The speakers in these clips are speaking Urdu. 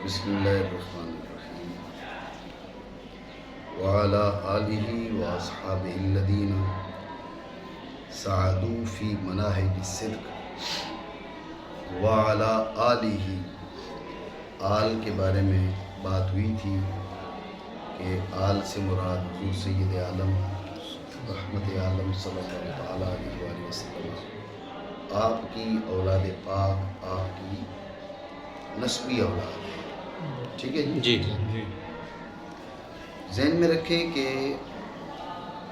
بسم اللہ الرحمن الرحیم وعلی آلہ واصحابہ الذین سعدوا فی مناہج الصدق وعلی آلہ، آل کے بارے میں بات ہوئی تھی کہ آل سے مراد حضور سید عالم رحمت عالم صلی اللہ تعالیٰ علیہ وآلہ وسلم، آپ کی اولاد پاک، آپ کی نسبی اولاد، ٹھیک ہے جی ذہن میں رکھیں کہ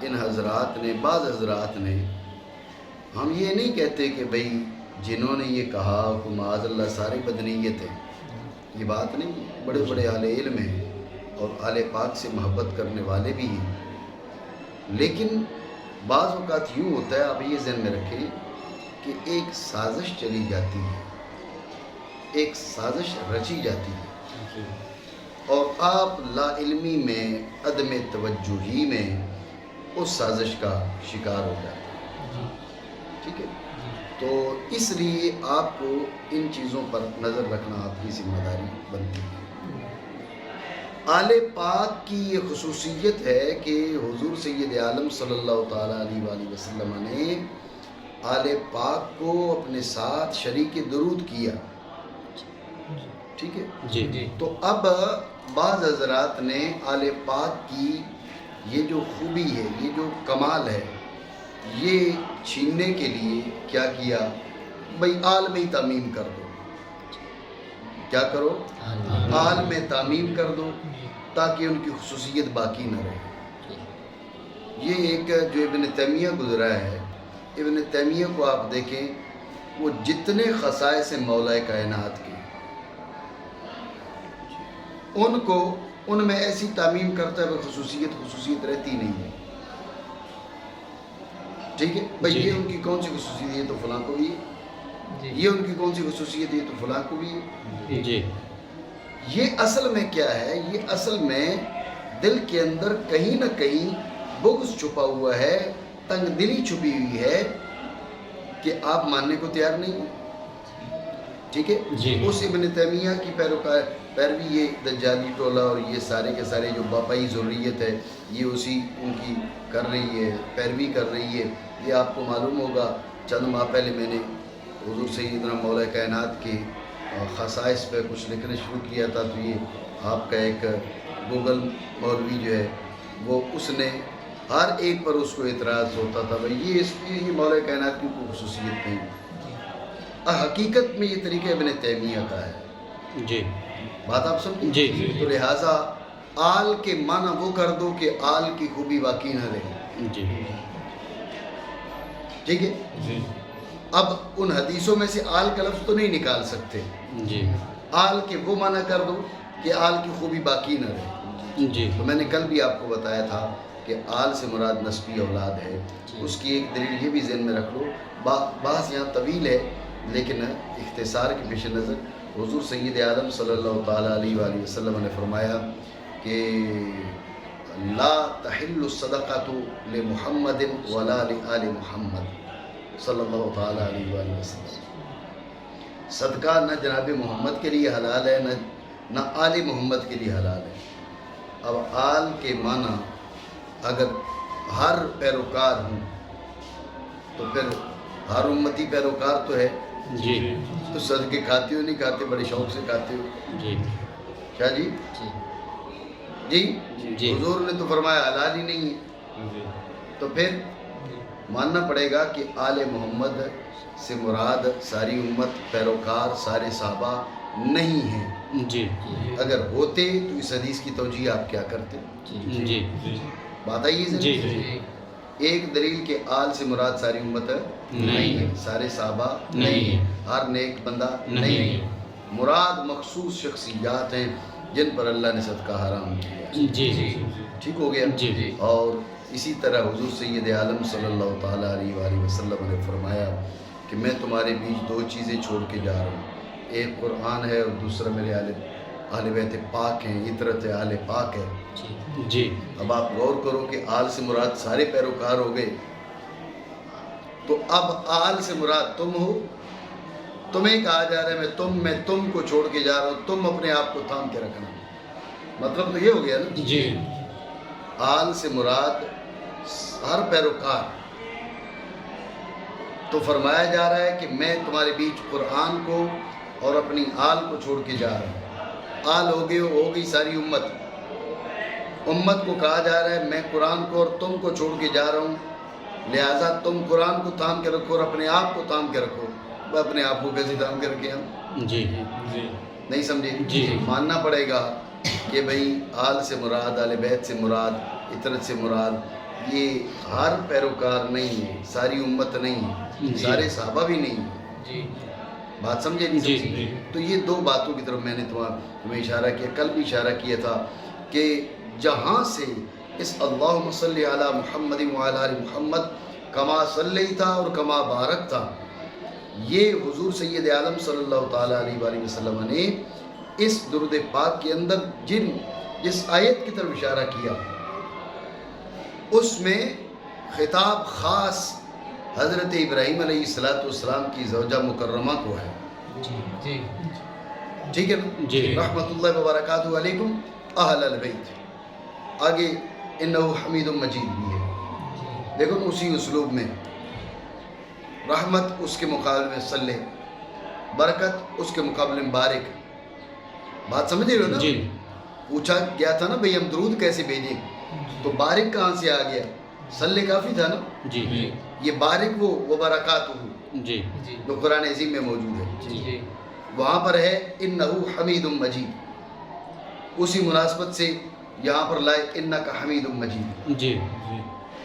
ان حضرات نے، بعض حضرات نے، ہم یہ نہیں کہتے کہ بھئی جنہوں نے یہ کہا کہ معاذ اللہ سارے بدنیت ہیں، یہ بات نہیں، بڑے بڑے اہل علم ہیں اور اہل پاک سے محبت کرنے والے بھی ہیں، لیکن بعض اوقات یوں ہوتا ہے، آپ یہ ذہن میں رکھیں کہ ایک سازش چلی جاتی ہے، ایک سازش رچی جاتی ہے اور آپ لا علمی میں، عدم توجہی میں اس سازش کا شکار ہو جاتے ہیں، ٹھیک ہے؟ تو اس لیے آپ کو ان چیزوں پر نظر رکھنا آپ کی ذمہ داری بنتی ہے۔ آل پاک کی یہ خصوصیت ہے کہ حضور سید عالم صلی اللہ تعالیٰ علیہ وآلہ وسلم نے آل پاک کو اپنے ساتھ شریک درود کیا، ٹھیک ہے؟ جی تو اب بعض حضرات نے آل پاک کی یہ جو خوبی ہے، یہ جو کمال ہے، یہ چھیننے کے لیے کیا کیا؟ بھئی آل میں ہی تعمیم کر دو، کیا کرو؟ آل میں تعمیم کر دو تاکہ ان کی خصوصیت باقی نہ رہے۔ یہ ایک جو ابن تیمیہ گزرا ہے، ابن تیمیہ کو آپ دیکھیں، وہ جتنے خصائص ہیں مولا کائنات کے، ان میں ایسی تعمیم کرتا ہے وہ خصوصیت رہتی نہیں ہے، ٹھیک ہے؟ بھئی یہ ان کی کون سی خصوصیت ہے تو فلاں کو بھی ہے، یہ ان کی کون سی خصوصیت ہے تو فلاں کو بھی ہے۔ جی یہ اصل میں کیا ہے؟ یہ اصل میں دل کے اندر کہیں نہ کہیں بغض چھپا ہوا ہے، تنگ دلی چھپی ہوئی ہے کہ آپ ماننے کو تیار نہیں ہیں، ٹھیک ہے؟ اس ابن تیمیہ کی پیروی یہ دجالی ٹولہ اور یہ سارے کے سارے جو باپائی ذریت ہے، یہ اسی ان کی کر رہی ہے، پیروی کر رہی ہے۔ یہ آپ کو معلوم ہوگا، چند ماہ پہلے میں نے حضور سیدنا مولا کائنات کے خصائص پہ کچھ لکھنا شروع کیا تھا، تو یہ آپ کا ایک گوگل مولوی جو ہے، وہ اس نے ہر ایک پر اس کو اعتراض ہوتا تھا، بھئی یہ مولا کائنات کی کوئی خصوصیت نہیں۔ حقیقت میں یہ طریقہ ابن تیمیہ کا ہے، جی بات آپ سمجھیں؟ جی تو لہٰذا آل کے معنی وہ کر دو کہ آل کی خوبی باقی نہ رہے، جی ٹھیک ہے؟ اب ان حدیثوں میں سے آل کا لفظ تو نہیں نکال سکتے، جی آل کے وہ معنی کر دو کہ آل کی خوبی باقی نہ رہے۔ جی تو میں نے کل بھی آپ کو بتایا تھا کہ آل سے مراد نسبی اولاد ہے، اس کی ایک دلیل یہ بھی ذہن میں رکھ لو، بحث یہاں طویل ہے لیکن اختصار کے پیش نظر حضور سید عالم صلی اللہ تعالیٰ علیہ وآلہ وسلم نے فرمایا کہ لا تحل الصدقۃ لمحمد ولا لآل محمد صلی اللہ تعالیٰ علیہ وآلہ وسلم، صدقہ نہ جناب محمد کے لیے حلال ہے، نہ آل محمد کے لیے حلال ہے۔ اب آل کے معنی اگر ہر پیروکار ہوں تو پھر ہر امتی پیروکار تو ہے، جی تو صدقے کھاتے ہو نہیں کھاتے؟ بڑے شوق سے کھاتے ہو، جی کیا جی؟ جی حضور نے تو فرمایا حلال ہی نہیں ہے، تو پھر ماننا پڑے گا کہ آل محمد سے مراد ساری امت، پیروکار، سارے صحابہ نہیں ہیں۔ جی اگر ہوتے تو اس حدیث کی توجیہ آپ کیا کرتے؟ جی بات آئیے جی ایک دلیل کہ آل سے مراد ساری امت نہیں ہے، سارے صحابہ نہیں ہیں، ہر نیک بندہ نہیں ہے، مراد مخصوص شخصیات ہیں جن پر اللہ نے صدقہ حرام کیا، جی ٹھیک ہو گیا؟ جی اور اسی طرح حضور سید عالم صلی اللہ تعالیٰ علیہ وآلہ وسلم نے فرمایا کہ میں تمہارے بیچ دو چیزیں چھوڑ کے جا رہا ہوں، ایک قرآن ہے اور دوسرا میرے اہل بیت پاک ہیں، عطرت اہل پاک ہے۔ جی اب آپ غور کرو کہ آل سے مراد سارے پیروکار ہو گئے، تو اب آل سے مراد تم ہو، تمہیں کہا جا رہا ہے میں تم کو چھوڑ کے جا رہا ہوں، تم اپنے آپ کو تھام کے رکھنا. مطلب تو یہ ہو گیا نا جی. آل سے مراد ہر پیروکار. تو فرمایا جا رہا ہے کہ میں تمہارے بیچ قرآن کو اور اپنی آل کو چھوڑ کے جا رہا ہوں. آل ہو گئی ساری امت. امت کو کہا جا رہا ہے میں قرآن کو اور تم کو چھوڑ کے جا رہا ہوں، لہٰذا تم قرآن کو تھام کے رکھو اور اپنے آپ کو تھام کے رکھو. اپنے آپ کو کیسے تھام کے رکھے ہم؟ جی جی نہیں سمجھے؟ جی. ماننا پڑے گا کہ بھئی آل سے مراد، آل بیت سے مراد، اطرت سے مراد یہ ہر پیروکار نہیں ہے، ساری امت نہیں ہے، سارے صحابہ بھی نہیں ہیں. بات سمجھے نہیں سمجھے؟ تو یہ دو باتوں کی طرف میں نے تمہیں اشارہ کیا. کل بھی اشارہ کیا تھا کہ جہاں سے اس اللہم صلی علی محمد وعلی آل محمد کما صلیت اور کما بارک تھا، یہ حضور سید عالم صلی اللہ تعالیٰ علیہ وآلہ وسلم نے اس درود پاک کے اندر جس آیت کی طرف اشارہ کیا، اس میں خطاب خاص حضرت ابراہیم علیہ السلام کی زوجہ مکرمہ کو ہے. ٹھیک ہے نا؟ جی. رحمت اللہ وبرکاتہ علیکم اہل البیت. آگے انہ حمید مجید بھی ہے. دیکھو اسی اسلوب میں رحمت اس کے مقابلے میں صلی، برکت اس کے مقابلے میں بارک. بات سمجھ رہے ہو نا؟ جی. پوچھا گیا تھا نا بھئی ہم درود کیسے بھیجیں، تو بارک کہاں سے آ گیا؟ صلی کافی تھا نا. جی. یہ بارک وہ برکاتہ جی. جو قرآن عظیم میں موجود ہے، وہاں پر ہے انہ حمید مجید. اسی مناسبت سے یہاں پر لائے انکا حمید مجید. جی.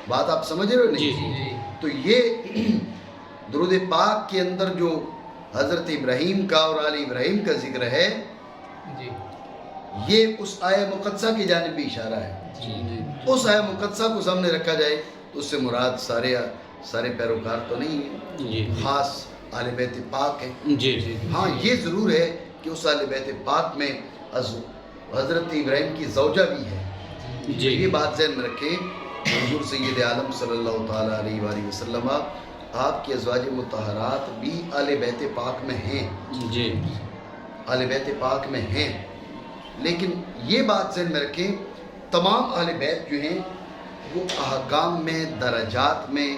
بات آپ سمجھ رہے ہو نہیں؟ جی. تو یہ درود پاک کے اندر جو حضرت ابراہیم کا اور آل ابراہیم کا ذکر ہے، یہ اس آیہ مقدسہ کی جانب بھی اشارہ ہے. اس آیہ مقدسہ کو سامنے رکھا جائے تو اس سے مراد سارے پیروکار تو نہیں ہیں، خاص آل بیت پاک ہے. ہاں یہ ضرور ہے کہ اس آل بیت پاک میں حضرت ابراہیم کی زوجہ بھی ہے. یہ بات ذہن میں رکھیں. حضور سید عالم صلی اللہ تعالیٰ علیہ وآلہ وسلم آپ کی ازواج مطہرات بھی آل بیت پاک میں ہیں. آل بیت پاک میں ہیں، لیکن یہ بات ذہن میں رکھیں تمام اہل بیت جو ہیں وہ احکام میں، درجات میں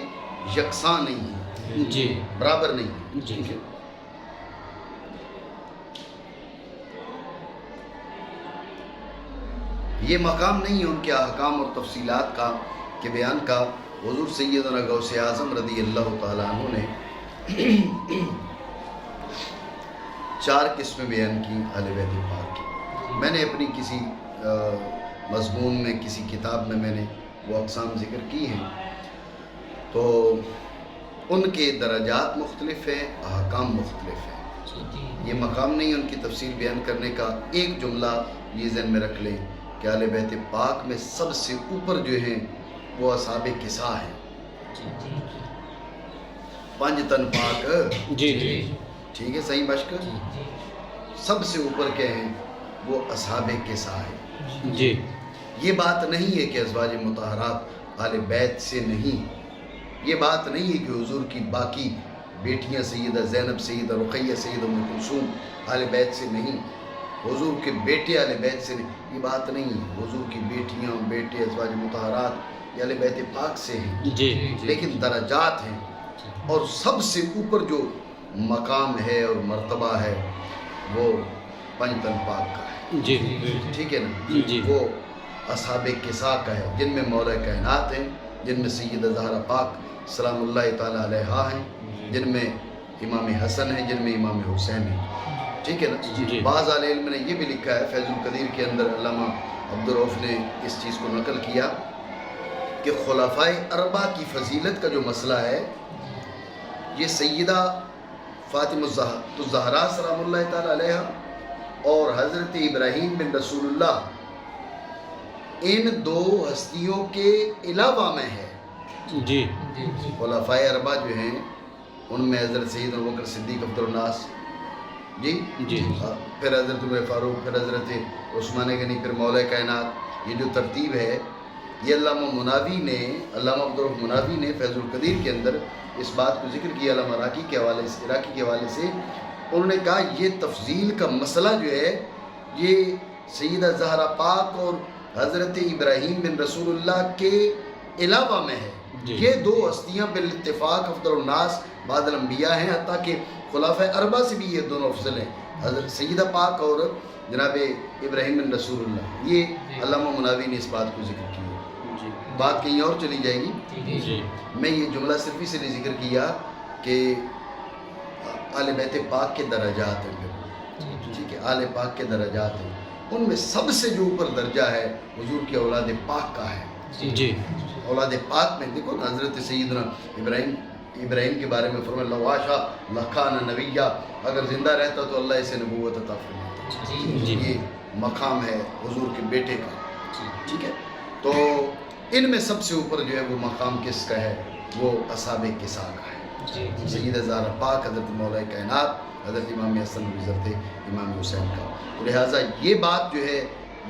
یکساں نہیں ہیں، برابر نہیں ہیں. یہ مقام نہیں ہے ان کے احکام اور تفصیلات کا کے بیان کا. حضور سیدنا غوث اعظم رضی اللہ تعالیٰ عنہ نے 4 قسمیں بیان کی اہل بیت پاک کی. میں نے اپنی کسی مضمون میں، کسی کتاب میں نے وہ اقسام ذکر کی ہیں، تو ان کے درجات مختلف ہیں، احکام مختلف ہیں. یہ مقام نہیں ان کی تفصیل بیان کرنے کا. ایک جملہ یہ ذہن میں رکھ لیں کہ اہل بیت پاک میں سب سے اوپر جو ہیں وہ اصحاب کسا ہیں. 5 تن پاک. ٹھیک ہے، صحیح بشک. سب سے اوپر کے ہیں وہ اصحاب کسا ہیں. یہ بات نہیں ہے کہ ازواج مطہرات اہل بیت سے نہیں. یہ بات نہیں ہے کہ حضور کی باقی بیٹیاں سیدہ زینب، سیدہ رقیہ، سیدہ ام کلثوم اہل بیت سے نہیں، حضور کے بیٹے اہل بیت سے نہیں. یہ بات نہیں ہے. حضور کی بیٹیاں، بیٹے، ازواج مطہرات یہ اہل بیت پاک سے ہیں، لیکن درجات ہیں. اور سب سے اوپر جو مقام ہے اور مرتبہ ہے وہ 5 تن پاک کا ہے. ٹھیک ہے نا؟ وہ اصحاب کسا کا ہے، جن میں مولا کائنات ہیں، جن میں سیدہ زہرا پاک سلام اللہ تعالیٰ علیہا ہیں، جن میں امام حسن ہیں، جن میں امام حسین ہیں. ٹھیک ہے نا؟ بعض اہل علم نے یہ بھی لکھا ہے، فیض القدیر کے اندر علامہ عبدالرؤف نے اس چیز کو نقل کیا کہ خلفائے اربعہ کی فضیلت کا جو مسئلہ ہے، یہ سیدہ فاطمہ الزہرا سلام اللہ تعالیٰ علیہا اور حضرت ابراہیم بن رسول اللہ، ان 2 ہستیوں کے علاوہ میں ہے. خلفائے اربعہ جو ہیں ان میں حضرت سید ابوبکر صدیق عبد الناس، پھر حضرت عمر فاروق، پھر حضرت عثمان غنی، پھر مولا کائنات. یہ جو ترتیب ہے یہ علامہ عبدالرؤف مناوی نے فیض القدیر کے اندر اس بات کو ذکر کیا، علامہ عراقی کے حوالے سے انہوں نے کہا یہ تفضیل کا مسئلہ جو ہے یہ سیدہ زہرا پاک اور حضرت ابراہیم بن رسول اللہ کے علاوہ میں ہے. یہ دو ہستیاں بالاتفاق افضل الناس بعد الانبیاء ہیں، حتیٰ کہ خلفائے اربعہ سے بھی یہ دونوں افضل ہیں، حضرت سیدہ پاک اور جناب ابراہیم بن رسول اللہ. یہ علامہ مناوی نے اس بات کو ذکر کیا. بات کہیں اور چلی جائے گی. میں یہ جملہ صرف اس لیے ذکر کیا کہ آل بیت پاک کے درجات ہیں. ٹھیک ہے، آل پاک کے درجات ہیں، ان میں سب سے جو اوپر درجہ ہے حضور کی اولاد پاک کا ہے. جی اولاد پاک میں دیکھو نا، حضرت سیدنا ابراہیم کے بارے میں فرمایا لواشا لکھان نبیہ، اگر زندہ رہتا تو اللہ اسے نبوت عطا فرماتا. یہ مقام ہے حضور کے بیٹے کا. ٹھیک ہے، تو ان میں سب سے اوپر جو ہے وہ مقام کس کا ہے؟ وہ اصحاب کساء کا ہے. سیدہ زہرا پاک، حضرت مولا کائنات حضرت امام حسن حضرت امام حسین کا. لہٰذا یہ بات جو ہے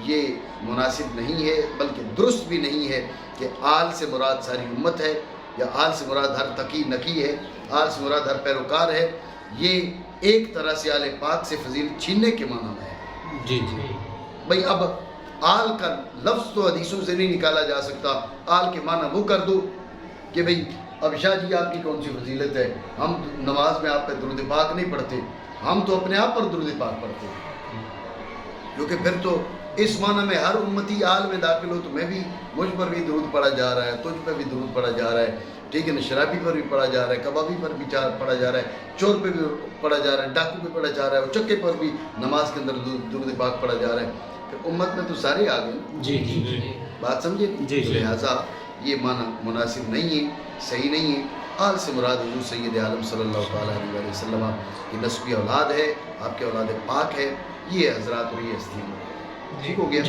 یہ مناسب نہیں ہے، بلکہ درست بھی نہیں ہے کہ آل سے مراد ساری امت ہے، یا آل سے مراد ہر تقی نقی ہے، آل سے مراد ہر پیروکار ہے. یہ ایک طرح سے آل پاک سے فضیلت چھیننے کے معنی میں ہے. جی بھئی اب آل کا لفظ تو حدیثوں سے نہیں نکالا جا سکتا. آل کے معنی وہ کر دو کہ بھئی اب شاہ جی آپ کی کون سی فضیلت ہے، ہم نماز میں آپ پہ درود پاک نہیں پڑھتے، ہم تو اپنے آپ پر درود پاک پڑھتے ہیں. کیونکہ پھر تو اس معنی میں ہر امتی آل میں داخل ہو تو میں بھی، مجھ پر بھی درود پڑھا جا رہا ہے، تجھ پہ بھی درود پڑھا جا رہا ہے. ٹھیک ہے نا، شرابی پر بھی پڑھا جا رہا ہے، کبابی پر بھی پڑھا جا رہا ہے، چور پہ بھی پڑھا جا رہا ہے، ڈاکو پہ پڑھا جا رہا ہے، چکے پر بھی نماز کے اندر درود پاک پڑھا جا رہا ہے. پھر امت میں تو سارے آ گئے. جی بات سمجھے؟ لہٰذا یہ معنی مناسب نہیں ہے، صحیح نہیں ہے. آل سے مراد حضور سید عالم صلی اللہ تعالیٰ علیہ وسلم کی نسبی اولاد ہے، آپ کے اولاد پاک ہے. یہ حضرات اور یہ ہستی ہیں. ٹھیک ہو گیا.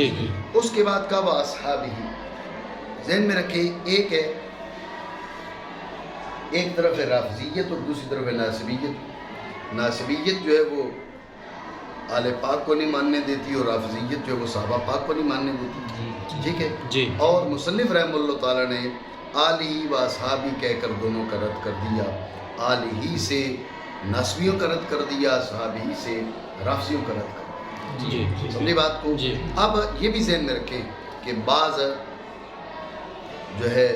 اس کے بعد کعبہ اصحابہ، ذہن میں رکھیں ایک ہے، ایک طرف ہے رافضیت اور دوسری طرف ہے ناصبیت. ناصبیت جو ہے وہ آل پاک کو نہیں ماننے دیتی، اور رافضیت جو ہے وہ صحابہ پاک کو نہیں ماننے دیتی. ٹھیک ہے. اور مصنف رحمہ اللہ تعالیٰ نے آلہ و اصحابی کہہ کر دونوں کا رد کر دیا. آلہ سے نسبیوں کا رد کر دیا، صحابی سے رافضیوں کا رد کر دیا. سمجھے بات کو؟ اب یہ بھی ذہن میں رکھیں کہ بعض جو ہے،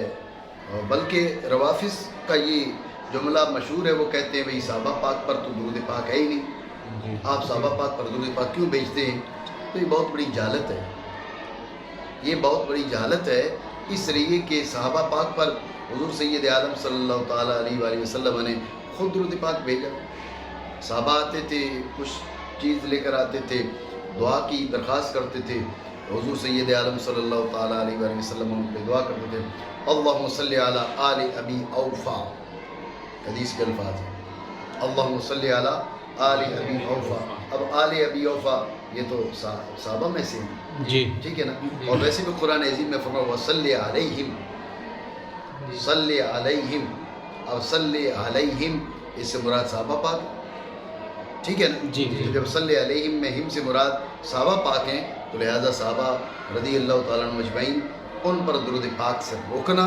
بلکہ روافظ کا یہ جملہ مشہور ہے، وہ کہتے ہیں بھئی صحابہ پاک پر تو درود پاک ہے ہی نہیں، آپ صحابہ پاک پر درود پاک کیوں بھیجتے ہیں؟ تو یہ بہت بڑی جہالت ہے. یہ بہت بڑی جہالت ہے، اس لیے کہ صحابہ پاک پر حضور سید عالم صلی اللہ تعالیٰ علیہ وآلہ وسلم نے خود درود پاک بھیجا. صحابہ آتے تھے، کچھ چیز لے کر آتے تھے، دعا کی درخواست کرتے تھے، حضور سید عالم صلی اللہ تعالیٰ علیہ وآلہ وسلم ان پہ دعا کرتے تھے. اللہم صلی علی آل ابی اوفا، حدیث کے الفاظ ہیں، اللہم صلی علی آل ابی اوفا. اب آل ابی اوفا یہ تو صحابہ میں سے ہیں. ٹھیک ہے نا. اور ویسے بھی قرآن عظیم میں فرمایا وصلی علیہم، صلی علیہم. اب صلی علیہم اس سے مراد صحابہ پاک. ٹھیک ہے نا. جب صلی علیہم میں ہم سے مراد صحابہ پاک ہیں تو لہٰذا صحابہ رضی اللہ تعالیٰ عنہ مجمعین ان پر درود پاک سے روکنا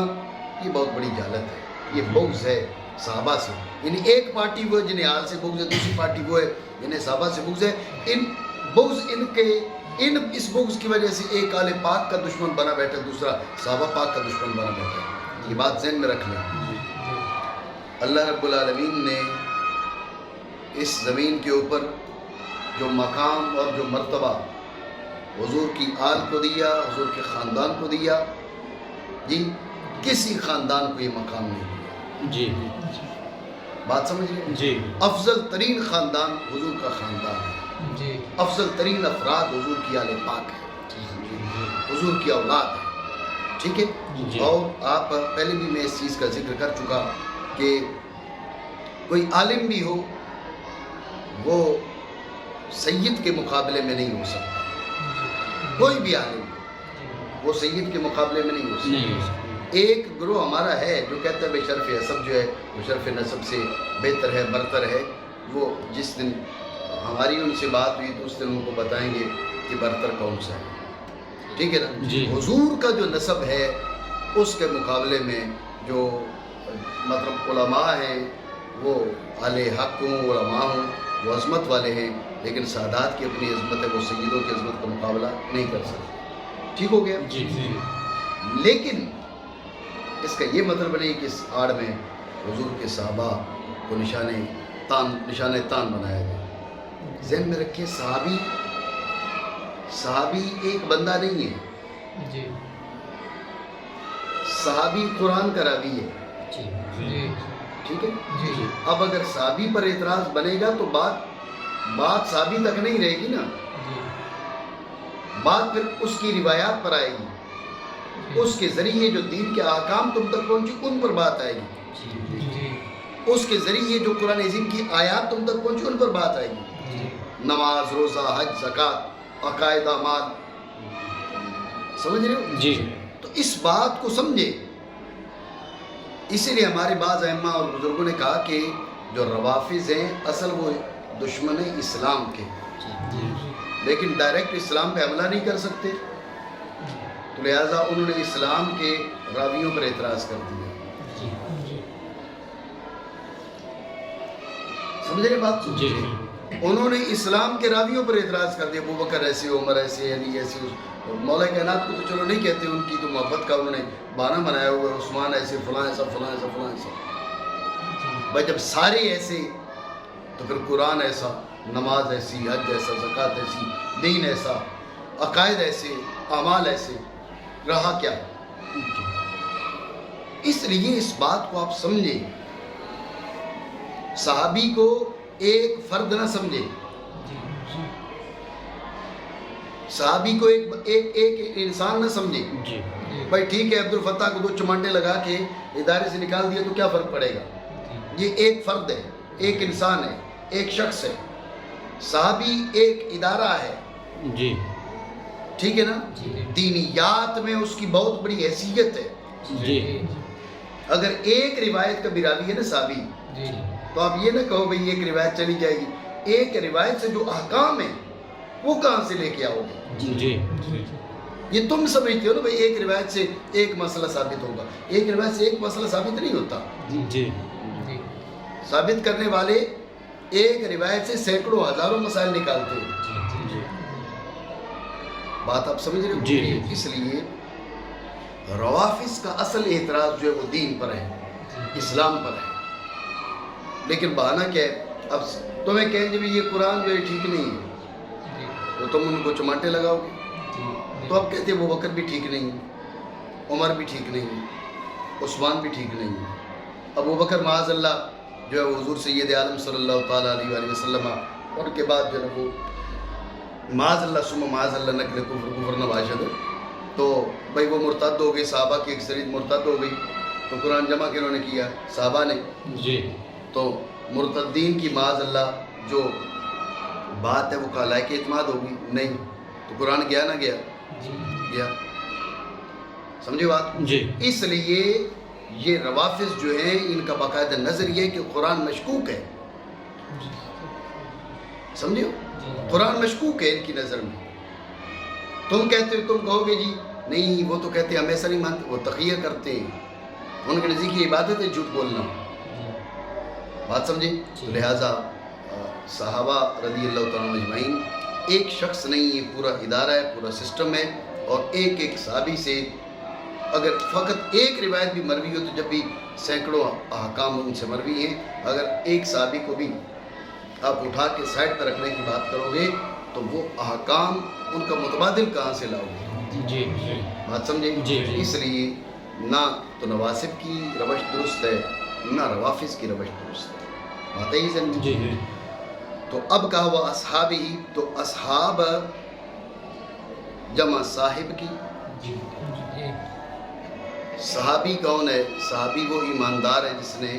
یہ بہت بڑی جہالت ہے. یہ بغض ہے صحابہ سے. یعنی ایک پارٹی وہ جنہیں آل سے بغض ہے، دوسری پارٹی وہ ہے جنہیں صحابہ سے بغض ہے. اس بغض کی وجہ سے ایک آل پاک کا دشمن بنا بیٹھا، دوسرا صحابہ پاک کا دشمن بنا بیٹھا. یہ بات ذہن میں رکھ لیں. اللہ رب العالمین نے اس زمین کے اوپر جو مقام اور جو مرتبہ حضور کی آل کو دیا، حضور کے خاندان کو دیا، جی کسی خاندان کو یہ مقام نہیں دیا. بات سمجھ لیں. افضل ترین خاندان حضور کا خاندان ہے. افضل ترین افراد حضور کی آل پاک ہے، حضور کی اولاد ہے. ٹھیک ہے. اور آپ پہلے بھی میں اس چیز کا ذکر کر چکا کہ کوئی عالم بھی ہو وہ سید کے مقابلے میں نہیں ہو سکتا. کوئی بھی عالم وہ سید کے مقابلے میں نہیں ہو سکتا. ایک گروہ ہمارا ہے جو کہتا ہے بے شرف حسب جو ہے وہ شرف نسب سے بہتر ہے، برتر ہے. وہ جس دن ہماری ان سے بات ہوئی تو اس دن ان کو بتائیں گے کہ برتر کون سا ہے. ٹھیک ہے نا. حضور کا جو نسب ہے اس کے مقابلے میں جو مطلب علماء ہیں وہ اہل حق ہوں، علماء ہوں، وہ عظمت والے ہیں، لیکن سادات کی اپنی عظمت ہے، وہ سیدوں کی عظمت کا مقابلہ نہیں کر سکتے۔ ٹھیک ہو گیا؟ جی جی۔ لیکن اس کا یہ مطلب نہیں کہ اس آڑ میں حضور کے صحابہ کو نشانے تان بنایا گیا۔ ذہن میں رکھیں، صحابی ایک بندہ نہیں ہے، جی صحابی قرآن کا راوی ہے۔ جی ٹھیک ہے؟ جی اب اگر صحابی پر اعتراض بنے گا تو بات صحابی تک نہیں رہے گی نا، بات پھر اس کی روایات پر آئے گی، اس کے ذریعے جو دین کے احکام تم تک پہنچی ان پر بات آئے گی، اس کے ذریعے جو قرآن عظیم کی آیات تم تک پہنچی ان پر بات آئے گی، نماز، روزہ، حج، زکوٰۃ، عقائد، اعمال، سمجھ رہے ہو؟ جی۔ تو اس بات کو سمجھے، اسی لیے ہمارے بعض ائمہ اور بزرگوں نے کہا کہ جو روافض ہیں اصل وہ دشمن اسلام کے، لیکن ڈائریکٹ اسلام پہ حملہ نہیں کر سکتے، تو لہٰذا انہوں نے اسلام کے راویوں پر اعتراض کر دیا۔ سمجھ رہے بات؟ جی انہوں نے اسلام کے راویوں پر اعتراض کر دیا، ابو بکر ایسے، عمر ایسے، علی ایسے، مولا کائنات کو تو چلو نہیں کہتے، ان کی تو محبت کا انہوں نے بہانہ بنایا ہوا ہے، عثمان ایسے، فلاں ایسا، فلاں ایسا، فلاں ایسا۔ بھائی جب سارے ایسے تو پھر قرآن ایسا، نماز ایسی، حج ایسا، زکوٰۃ ایسی، دین ایسا، عقائد ایسے، اعمال ایسے، رہا کیا؟ اس لیے اس بات کو آپ سمجھیں، صحابی کو ایک فرد نہ سمجھے، صحابی کو ایک انسان نہ سمجھے۔ بھائی ٹھیک ہے، عبد الفتاح کو 2 چمانٹے لگا کے ادارے سے نکال دیا تو کیا فرق پڑے گا؟ یہ ایک فرد ہے، ایک انسان ہے، ایک شخص ہے۔ صحابی ایک ادارہ ہے، جی ٹھیک ہے نا؟ دینیات میں اس کی بہت بڑی حیثیت ہے۔ جی اگر ایک روایت کا بھی راوی ہے نا صحابی، تو آپ یہ نہ کہو بھئی ایک روایت چلی جائے گی، ایک روایت سے جو احکام ہیں وہ کہاں سے لے کے آؤ گے؟ جی یہ تم سمجھتے ہو نا بھئی ایک روایت سے ایک مسئلہ ثابت ہوگا، ایک روایت سے ایک مسئلہ ثابت نہیں ہوتا۔ جی ثابت کرنے والے ایک روایت سے سینکڑوں ہزاروں مسائل نکالتے ہیں۔ بات آپ سمجھ رہے ہو؟ جی۔ اس لیے روافض کا اصل اعتراض جو ہے وہ دین پر ہے، اسلام پر ہے، لیکن بہانہ کیا ہے؟ اب تمہیں کہیں گے یہ قرآن جو ہے ٹھیک نہیں ہے، تو تم ان کو چمانٹے لگاؤ گے، تو اب کہتے ہیں ابو بکر بھی ٹھیک نہیں ہے، عمر بھی ٹھیک نہیں ہے، عثمان بھی ٹھیک نہیں ہے۔ ابو بکر معاذ اللہ جو ہے وہ حضور سید عالم صلی اللہ تعالیٰ علیہ وآلہ وسلم، اور ان کے بعد جو ہے وہ معاذ اللہ ثم معاذ اللہ نقل کفر نباشد، تو بھائی وہ مرتد ہو گئے، صحابہ کی اکثریت مرتد ہو گئی، تو قرآن جمع کنہوں نے کیا؟ صحابہ نے۔ جی تو مرتدین کی معاذ اللہ جو بات ہے وہ کا لائق اعتماد ہوگی؟ نہیں، تو قرآن گیا نہ گیا؟ گیا۔ سمجھے بات؟ جی اس لیے یہ روافض جو ہیں ان کا باقاعدہ نظر یہ ہے کہ قرآن مشکوک ہے، سمجھے ہو؟ قرآن مشکوک ہے ان کی نظر میں۔ تم کہتے ہو، تم کہو گے جی نہیں وہ تو کہتے ہیں ہم ایسا نہیں مانتے، وہ تقیہ کرتے ہیں، ان کے نزدیک یہ عبادت ہے جھوٹ بولنا۔ بات سمجھے؟ لہٰذا صحابہ رضی اللہ تعالیٰ اجمعین ایک شخص نہیں، یہ پورا ادارہ ہے، پورا سسٹم ہے، اور ایک ایک صحابی سے اگر فقط ایک روایت بھی مروی ہو تو جب بھی سینکڑوں احکام ان سے مروی ہیں، اگر ایک صحابی کو بھی آپ اٹھا کے سائڈ پر رکھنے کی بات کرو گے تو وہ احکام ان کا متبادل کہاں سے لاؤ گے؟ جی بات سمجھے؟ جی۔ اس لیے نہ تو نواسب کی روش درست ہے، نہ روافظ کی روش درست ہے، بات ہے ہی سمجھے؟ جی تو اب کہا وہ اصحابی، تو اصحاب جمع صاحب کی۔ صحابی کون ہے؟ صحابی وہ ایماندار ہے جس نے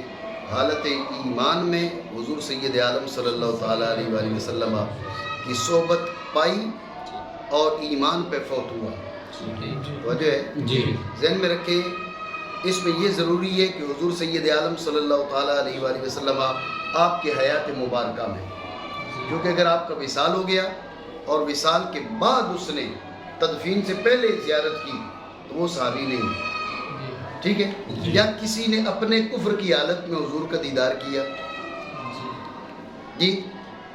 حالت ایمان میں حضور سید عالم صلی اللہ تعالیٰ علیہ وآلہ وسلم کی صحبت پائی اور ایمان پہ فوت ہوا۔ وجہ ہے جی ذہن میں رکھیں، اس میں یہ ضروری ہے کہ حضور سید عالم صلی اللہ تعالیٰ علیہ وآلہ وسلم آپ کے حیات مبارکہ میں، کیونکہ اگر آپ کا وصال ہو گیا اور وصال کے بعد اس نے تدفین سے پہلے زیارت کی تو وہ صحابی نہیں، ٹھیک ہے؟ یا کسی نے اپنے کفر کی حالت میں حضور کا دیدار کیا، جی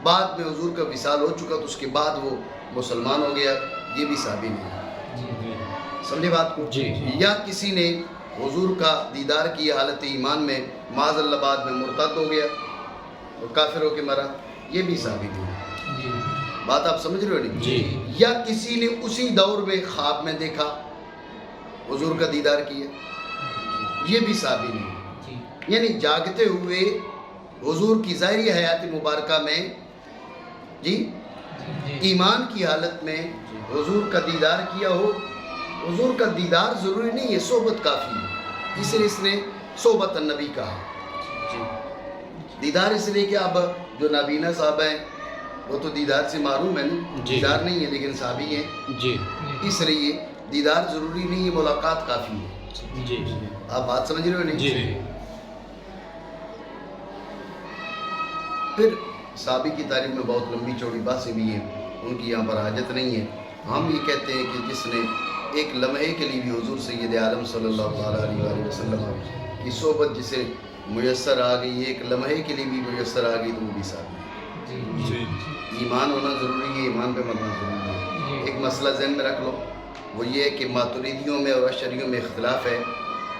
بعد میں حضور کا وصال ہو چکا تو اس کے بعد وہ مسلمان ہو گیا، یہ بھی صحابی نہیں، سمجھے بات کو؟ جی۔ یا کسی نے حضور کا دیدار کیا حالت ایمان میں، معاذ اللہ بعد میں مرتد ہو گیا اور کافر ہو کے مرا، یہ بھی صحابی نہیں، بات آپ سمجھ رہے ہو نہیں؟ جی۔ یا کسی نے اسی دور میں خواب میں دیکھا حضور کا دیدار کیا، یہ بھی صحابی نہیں، یعنی جاگتے ہوئے حضور کی ظاہری حیات مبارکہ میں جی ایمان کی حالت میں حضور کا دیدار کیا ہو۔ حضور کا دیدار ضروری نہیں ہے، صحبت کافی ہے، اس لیے اس نے صحبت النبی کہا۔ دیدار اس لیے کہ اب جو نابینا صاحب ہیں وہ تو دیدار سے معروم ہے نا، جی۔ دیدار نہیں ہے لیکن صحابی ہیں، جی اس لیے دیدار ضروری نہیں ہے، ملاقات کافی ہے۔ جی آپ بات سمجھ رہے ہو نہیں؟ جی پھر صحابی کی تاریخ میں بہت لمبی چوڑی باتیں بھی ہیں، ان کی یہاں پر حاجت نہیں ہے۔ ہم یہ کہتے ہیں کہ جس نے ایک لمحے کے لیے بھی حضور سید عالم صلی اللہ تعالیٰ علیہ وآلہ وسلم کی صحبت جسے میسر آ گئی، ایک لمحے کے لیے بھی میسر آ گئی، تو وہ بھی صحابی ہے۔ ایمان ہونا ضروری ہے، ایمان پہ مرنا ضروری ہے۔ ایک مسئلہ ذہن میں رکھ لو، وہ یہ ہے کہ ماتریدیوں میں اور اشعریوں میں اختلاف ہے۔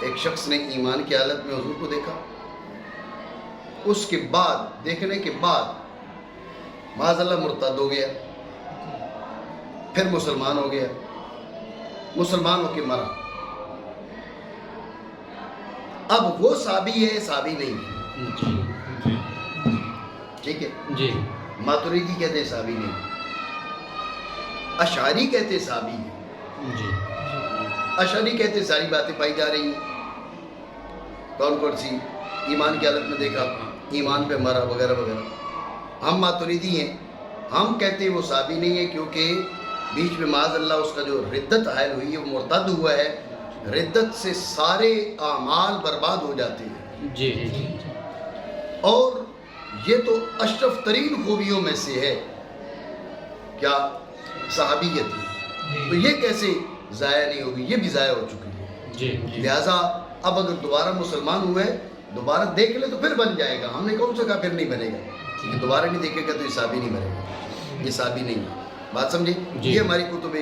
ایک شخص نے ایمان کی حالت میں حضور کو دیکھا، اس کے بعد دیکھنے کے بعد معاذ اللہ مرتد ہو گیا، پھر مسلمان ہو گیا، مسلمان ہو کے مرا، اب وہ صحابی ہے، صحابی نہیں ہے، ٹھیک ہے؟ جی ماتریدی کہتے ہیں صحابی نہیں، اشعری کہتے ہیں صحابی ہے، جی اشعری کہتے ہیں ساری باتیں پائی جا رہی ہیں، کون کون سی؟ ایمان کی حالت میں دیکھا، ایمان پہ مرا، وغیرہ وغیرہ۔ ہم ماتریدی ہیں، ہم کہتے ہیں وہ صحابی نہیں ہے، کیونکہ بیچ میں معاذ اللہ اس کا جو ردت حائل ہوئی ہے، وہ مرتد ہوا ہے، ردت سے سارے اعمال برباد ہو جاتے ہیں، جی اور یہ تو اشرف ترین خوبیوں میں سے ہے، کیا؟ صحابیت ہے، تو یہ کیسے ضائع نہیں ہوگی؟ یہ بھی ضائع ہو چکی ہے۔ جی لہٰذا اب اگر دوبارہ مسلمان ہوئے، دوبارہ دیکھ لے تو پھر بن جائے گا، ہم نے کون سا کہا پھر نہیں بنے گا، لیکن دوبارہ نہیں دیکھے گا تو یہ صحابی نہیں بنے گا، یہ صحابی نہیں ہے، بات سمجھے؟ جی۔ یہ ہماری کتب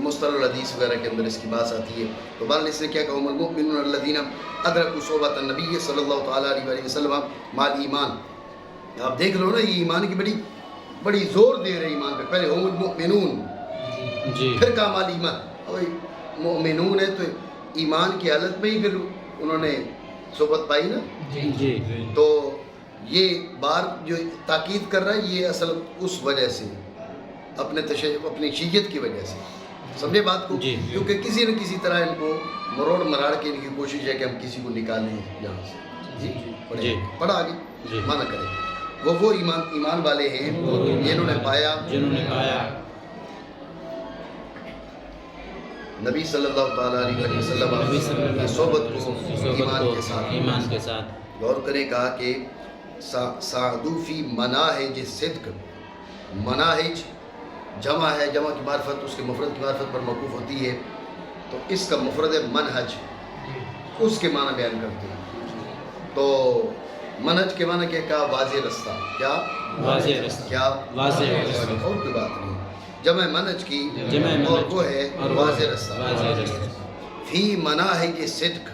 مصطلح الحدیث وغیرہ کے اندر اس کی بات آتی ہے۔ تو بہرحال اس نے کیا کہا، المؤمنون الذین ادرکوا صحبۃ النبی صلی اللہ تعالیٰ علیہ وآلہ وسلم مع ایمان۔ آپ دیکھ لو نا، یہ ایمان کی بڑی زور دے رہے ایمان پہ، پہلے ہم المؤمنون، جی پھر کہا مال ایمان، اور مؤمنون ہے تو ایمان کی حالت میں ہی پھر انہوں نے صحبت پائی نا، جی تو یہ بار جو تاکید کر رہا ہے یہ اصل اس وجہ سے اپنی شیعت کی وجہ سے، سمجھے بات کو؟ جی۔ کیونکہ کسی نہ کسی طرح ان کو مروڑ مراڑ کے ان کی کوشش ہے کہ ہم کسی کو نکالیں یہاں سے۔ جی جی۔ پڑھا آگے، جی۔ مانا کرے وہ ایمان والے ہیں جنہوں نے پایا جنہوں نے پایا نبی صلی اللہ تعالیٰ علیہ وسلم کی صحبت کو ایمان کے ساتھ۔ غور کریں، کہا کہ سعدو فی مناہج صدق، مناہج جمع ہے، جمع کی معرفت اس کے مفرد کی معرفت پر موقوف ہوتی ہے، تو اس کا مفرد ہے منہج، اس کے معنی بیان کرتے ہیں۔ تو منہج کے معنی کیا کہا؟ واضح رستہ، کیا؟ واضح رستہ، کیا؟ واضح رستہ، اور کوئی بات نہیں، جمع منہج کی، جمع منہج اور وہ ہے واضح رستہ۔ واضح رستہ، فی مناہج صدق،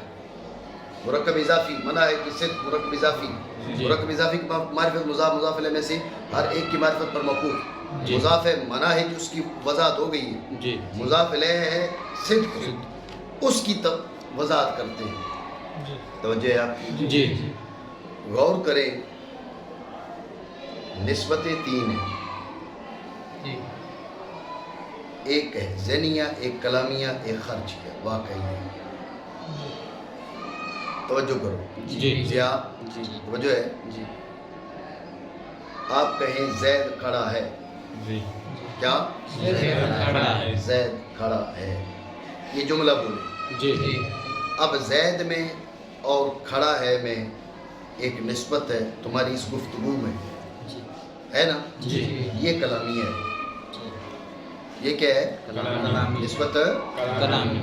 مرکب اضافی، مناہج صدق مرکب اضافی، جی۔ مرکب اضافی کی معرفت مضاف مضاف الیہ میں سے ہر ایک کی معرفت پر موقوف، جی۔ مضاف ہے مناہج، اس کی وضاحت ہو گئی ہے، جی مضاف الیہ ہے صدق، اس کی وضاحت کرتے ہیں، توجہ ہے آپ کی؟ جی غور کریں، نسبتیں تین ہیں، ایک ہے ذہنیہ، ایک کلامیہ، ایک خرچیہ، واقعیہ، توجہ کرو جی ضیا، جی توجہ ہے؟ جی آپ کہیں زید کھڑا ہے، جی کیا؟ کھڑا ہے، زید کھڑا ہے، یہ جملہ بولے۔ جی اب زید میں اور کھڑا ہے میں ایک نسبت ہے تمہاری اس گفتگو میں، ہے نا؟ جی یہ کلامیہ ہے، یہ کیا ہے؟ کلامی، نسبت کلامی،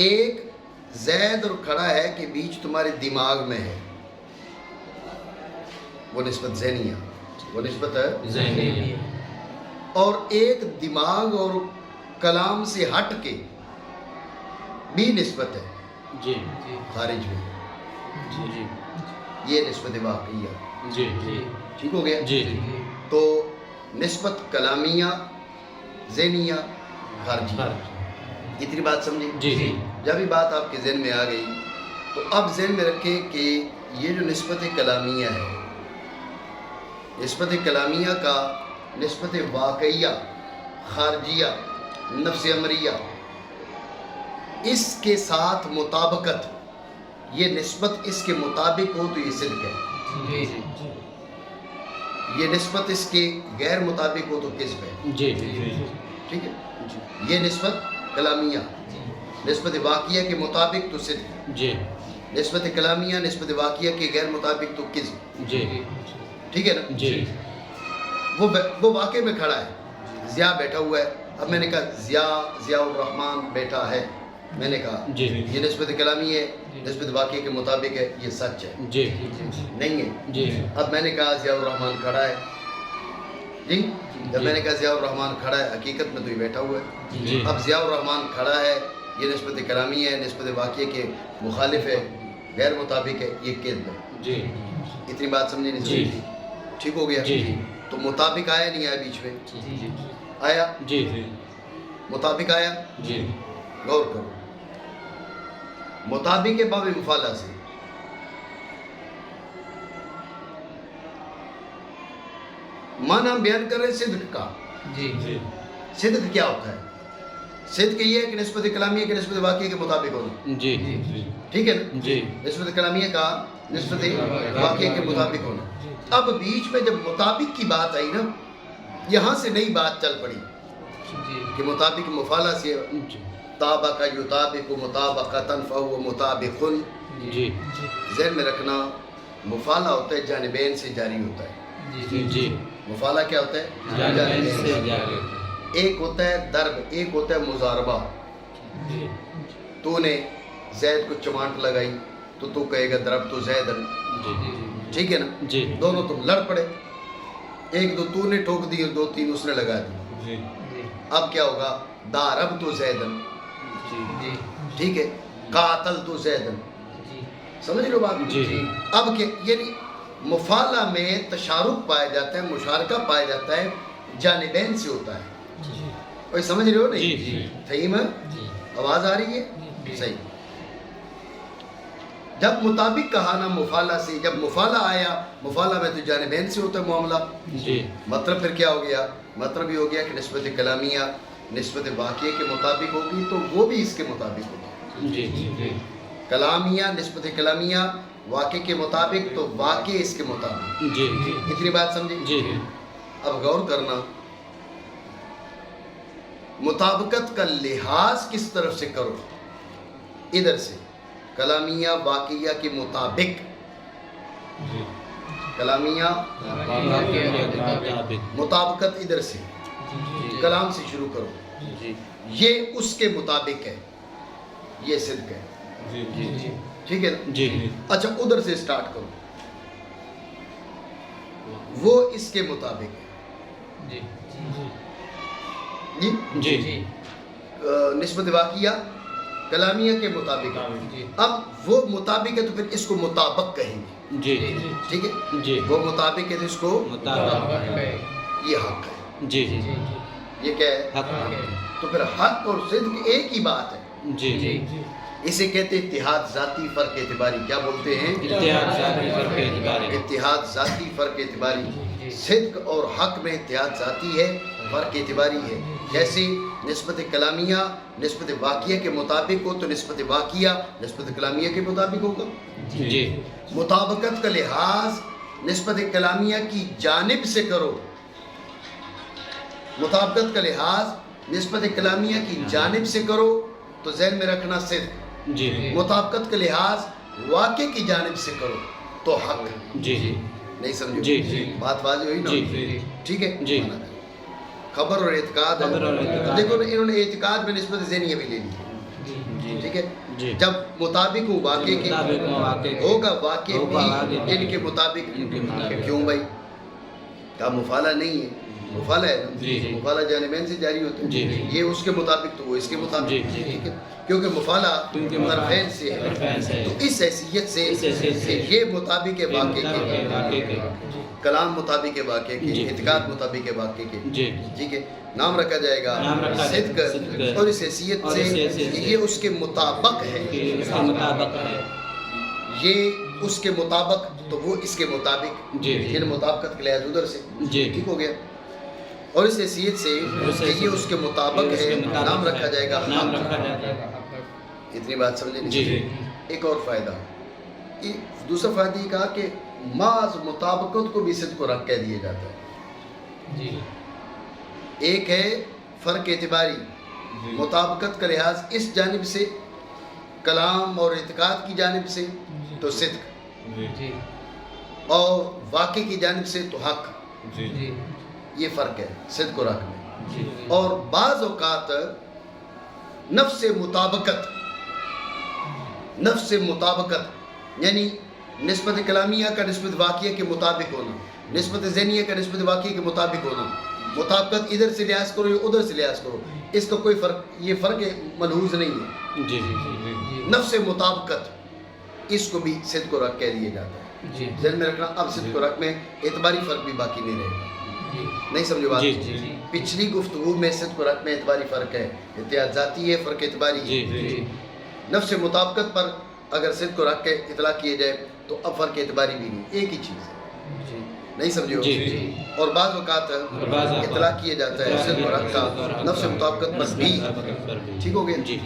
ایک زید اور کھڑا ہے کہ بیچ تمہارے دماغ میں ہے، وہ نسبت ذہنیہ، وہ نسبت ہے ذہنی اور ایک دماغ اور کلام سے ہٹ کے بھی نسبت ہے جی خارج میں، جی یہ نسبت واقعیہ، جی ٹھیک ہو گیا؟ جی تو نسبت کلامیہ، ذہنیہ، خارجیہ، اتنی بات سمجھیں؟ جی جی جب یہ بات آپ کے ذہن میں آ گئی تو اب ذہن میں رکھیں کہ یہ جو نسبت کلامیہ ہے، نسبت کلامیہ کا نسبت واقعیہ، خارجیہ، نفس امریہ، اس کے ساتھ مطابقت، یہ نسبت اس کے مطابق ہو تو یہ صدق ہے، یہ نسبت اس کے غیر مطابق ہو تو کذب ہے، جی ٹھیک ہے؟ یہ نسبت کلامیہ، نسبت واقعیہ کے مطابق تو صدق، جی نسبت کلامیہ نسبت واقعیہ کے غیر مطابق تو کذب، جی ٹھیک ہے نا؟ جی وہ واقع میں کھڑا ہے، ضیاء بیٹھا ہوا ہے، اب میں نے کہا ضیاء الرحمن بیٹھا ہے، میں نے کہا جی یہ نسبت کلامی ہے، نسبت واقعی کے مطابق ہے، یہ سچ ہے، جی نہیں ہے؟ جی اب میں نے کہا ضیاء الرحمن کھڑا ہے، جی جب میں نے کہا ضیاء الرحمن کھڑا ہے، حقیقت میں تو یہ بیٹھا ہوا ہے، جی اب ضیاء الرحمن کھڑا ہے، یہ نسبت کلامی ہے، نسبت واقعی کے مخالف ہے، غیر مطابق ہے، یہ کذب ہے، جی اتنی بات سمجھے نہیں جی سمجھی؟ ٹھیک ہو گیا؟ جی تو مطابق آیا نہیں آیا بیچ میں؟ جی آیا، جی مطابق آیا، جی غور کرو، مطابق باب مفعلہ سے معنی ہم بیان کر رہے ہیں صدق کا، جی صدق کیا ہوتا ہے؟ صدق یہ ہے کہ نسبت کلامیہ کے نسبت واقعی کے مطابق ہونا، جی ٹھیک ہے نا؟ جی نسبت کلامیہ کا نسبت واقعی کے مطابق ہونا۔ اب بیچ میں جب مطابق کی بات آئی نا، یہاں سے نئی بات چل پڑی کہ مطابق مفعلہ سے طابق یطابق مطابقتاً فہو مطابق، جی ذہن میں رکھنا مفعلہ ہوتا ہے جانبین سے جاری ہوتا ہے، جی مفعلہ کیا ہوتا ہے؟ جانبین سے جاری، ایک ہوتا ہے ضرب، ایک ہوتا ہے مضاربہ، تو نے زید کو چمانٹ لگائی تو کہے گا ضرب تو زیدن، ٹھیک ہے نا؟ جی دونوں تم لڑ پڑے، ایک دو تو نے ٹھوک دی اور دو تین اس نے لگا دی، اب کیا ہوگا؟ ضرب تو زیدن، ٹھیک ہے؟ قاتل تو زیدن، سمجھ لو بات؟ جی اب کہ یعنی مفعلہ میں تشارک پایا جاتا ہے، مشارکہ پایا جاتا ہے، جانبین سے ہوتا ہے، کوئی سمجھ رہے ہو نہیں؟ جی صحیح میں آواز آ رہی ہے؟ صحیح۔ جب مطابق کہا نا مفعلہ سے، جب مفعلہ آیا، مفعلہ میں تو جانبین سے ہوتا ہے معاملہ، جی مطلب پھر کیا ہو گیا؟ مطلب یہ ہو گیا کہ نسبت کلامیہ نسبت واقعے کے مطابق ہوگی تو وہ بھی اس کے مطابق ہوگی، جی کلامیہ نسبت کلامیہ واقع کے مطابق تو واقع اس کے مطابق، جی اتنی بات سمجھے؟ جی اب غور کرنا، مطابقت کا لحاظ کس طرف سے کرو؟ ادھر سے، کلامیہ واقعیہ کے مطابق، کلامیہ مطابقت ادھر سے، کلام سے شروع کرو، یہ اس کے مطابق ہے، یہ صدق ہے، ٹھیک ہے نا؟ جی اچھا ادھر سے سٹارٹ کرو، وہ اس کے مطابق ہے، جی جی نسبت واقعہ کلامیہ کے مطابق ہے، اب وہ مطابق ہے تو پھر اس کو مطابق کہیں گے، جی ٹھیک ہے؟ جی وہ مطابق ہے تو اس کو مطابق، یہ حق ہے، جی یہ کیا ہے؟ حق، تو پھر حق اور صدق ایک ہی بات ہے، جی اسے کہتے ہیں اتحاد ذاتی فرق اعتباری، کیا بولتے ہیں؟ اتحاد ذاتی فرق اعتباری، اتحاد ذاتی فرق اعتباری، صدق اور حق میں اتحاد ذاتی ہے، فرق اعتباری ہے، جیسے نسبت کلامیہ نسبت واقعہ کے مطابق ہو تو نسبت واقعہ نسبت کلامیہ کے مطابق ہوگا، جی مطابقت کا لحاظ نسبت کلامیہ کی جانب سے کرو، مطابقت کا لحاظ نسبت کلامیہ کی جانب سے کرو تو ذہن میں رکھنا صدق، جی مطابقت کا لحاظ واقع کی جانب سے کرو تو حق، جی نہیں سمجھو؟ جی بات واضح ہوئی نا؟ جی ٹھیک ہے؟ جی خبر اور اعتقاد ہے، خبر اور اعتقاد، دیکھو انہوں نے اعتقاد میں نسبت ذہنیہ بھی لے لی، ٹھیک ہے؟ جی جب مطابق ہو واقع کے مطابق ہو واقع کے، ہوگا واقع ہوگا واقع بھی ان کے مطابق، ان کے مطابق، کیوں بھائی؟ کہا مفالہ نہیں ہے، مفالہ ہے نا، جی، جی۔ مفالہ جانبین سے جاری ہوتا ہے، جی، جی۔ یہ اس کے مطابق تو وہ اس کے مطابق، جی، جی۔ ٹھیک ہے، کیونکہ مفالہ طرفین سے ہے، طرفین سے ہے۔ تو اس حیثیت سے اس حیثیت سے یہ مطابق واقع کے، واقع کے، کلام مطابق واقع کے، جی۔ اعتقاد مطابق واقع کے، جی، ٹھیک ہے، نام رکھا جائے گا نام رکھا جائے صدق، گا صدق، اور اس حیثیت اور سے اس حیثیت سے یہ اس کے مطابق ہے، کہ اس کے مطابق ہے، یہ اس کے مطابق تو وہ اس کے مطابق، جی، یعنی مطابقت کے لحاظ ادھر سے جی۔ ٹھیک ہو گیا، اور اس حیثیت سے کہ یہ اس کے مطابق اس ہے، کے مطابق نام رکھا جائے گا نام حق۔ رکھا جائے گا۔ اتنی بات سمجھے نہیں؟ جی، جی۔ ایک اور فائدہ، دوسرا فائدہ یہ کہا کہ محض مطابقت کو بھی صدق و رق کہہ دیا جاتا ہے۔ جی، ایک ہے فرق اعتباری، مطابقت کا لحاظ اس جانب سے، کلام اور اعتقاد کی جانب سے تو صدق، جی، اور واقع کی جانب سے تو حق، جی، یہ فرق ہے صدق و رق میں۔ جی، اور بعض اوقات نفس مطابقت، نفس مطابقت یعنی نسبت کلامیہ کا نسبت واقعہ کے مطابق ہونا، نسبت ذہنیہ کا نسبت واقعہ کے مطابق ہونا، مطابقت ادھر سے لحاظ کرو یا ادھر سے لحاظ کرو، اس کا کوئی فرق، یہ فرق ملحوظ نہیں ہے۔ جی، جی، نفس مطابقت اس کو بھی صدق و رق کہہ دیا جاتا ہے، جی، ذہن میں رکھنا۔ اب صدق و رق میں اعتباری فرق بھی باقی نہیں رہے گا، نہیں سمجھے بات؟ جی، جی، جی۔ پچھلی گفتگو میں صدق و رق میں اعتباری فرق ہے، احتیاط ذاتی ہے، فرق اعتباری ہے۔ جی، جی، نفس مطابقت پر اگر صدق و رق کے اطلاع کیے جائے تو اب فرق اعتباری بھی نہیں، ایک ہی چیز ہے، نہیں سمجھے ہو؟ جی، جی۔ اور بعض اوقات بعض اوقات اطلاع کیے جاتا ہے صدق و رق کا نفس مطابقت پر بھی، ٹھیک ہو گیا؟ جی،